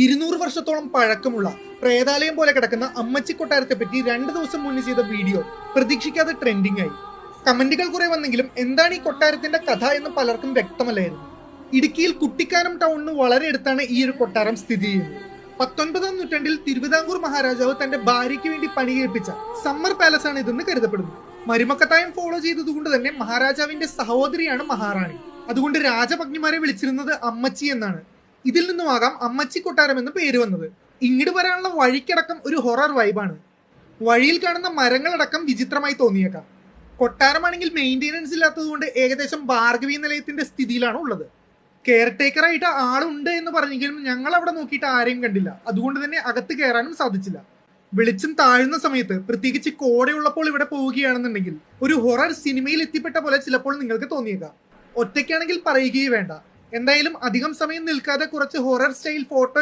200 വർഷത്തോളം പഴക്കമുള്ള പ്രേതാലയം പോലെ കിടക്കുന്ന അമ്മച്ചി കൊട്ടാരത്തെ പറ്റി 2 ദിവസം മുന്നേ ചെയ്ത വീഡിയോ പ്രതീക്ഷിക്കാതെ ട്രെൻഡിംഗ് ആയി. കമന്റുകൾ കുറെ വന്നെങ്കിലും എന്താണ് ഈ കൊട്ടാരത്തിന്റെ കഥ എന്ന് പലർക്കും വ്യക്തമല്ലായിരുന്നു. ഇടുക്കിയിൽ കുട്ടിക്കാനം ടൗണിന് വളരെ അടുത്താണ് ഈ ഒരു കൊട്ടാരം സ്ഥിതി ചെയ്യുന്നത്. 19ാം നൂറ്റാണ്ടിൽ തിരുവിതാംകൂർ മഹാരാജാവ് തന്റെ ഭാര്യയ്ക്ക് വേണ്ടി പണികേൽപ്പിച്ച സമ്മർ പാലസ് ആണ് ഇതെന്ന് കരുതപ്പെടുന്നു. മരുമക്കത്തായം ഫോളോ ചെയ്തതുകൊണ്ട് തന്നെ മഹാരാജാവിന്റെ സഹോദരിയാണ് മഹാറാണി. അതുകൊണ്ട് രാജപത്നിമാരെ വിളിച്ചിരുന്നത് അമ്മച്ചി എന്നാണ്. ഇതിൽ നിന്നുമാകാം അമ്മച്ചി കൊട്ടാരം എന്ന് പേര് വന്നത്. ഇങ്ങോട്ട് വരാനുള്ള വഴിക്കടക്കം ഒരു ഹൊറർ വൈബാണ്. വഴിയിൽ കാണുന്ന മരങ്ങളടക്കം വിചിത്രമായി തോന്നിയേക്കാം. കൊട്ടാരമാണെങ്കിൽ മെയിൻ്റെനൻസ് ഇല്ലാത്തതുകൊണ്ട് ഏകദേശം ഭാർഗവി നിലയത്തിന്റെ സ്ഥിതിയിലാണ് ഉള്ളത്. കെയർ ടേക്കറായിട്ട് ആളുണ്ട് എന്ന് പറഞ്ഞെങ്കിലും ഞങ്ങൾ അവിടെ നോക്കിയിട്ട് ആരെയും കണ്ടില്ല. അതുകൊണ്ട് തന്നെ അകത്ത് കയറാനും സാധിച്ചില്ല. വെളിച്ചം താഴുന്ന സമയത്ത്, പ്രത്യേകിച്ച് കോടയുള്ളപ്പോൾ ഇവിടെ പോവുകയാണെന്നുണ്ടെങ്കിൽ ഒരു ഹൊറർ സിനിമയിൽ എത്തിപ്പെട്ട പോലെ ചിലപ്പോൾ നിങ്ങൾക്ക് തോന്നിയേക്കാം. ഒറ്റയ്ക്കാണെങ്കിൽ പറയുകയേ വേണ്ട. എന്തായാലും അധികം സമയം നിൽക്കാതെ കുറച്ച് ഹൊറർ സ്റ്റൈൽ ഫോട്ടോ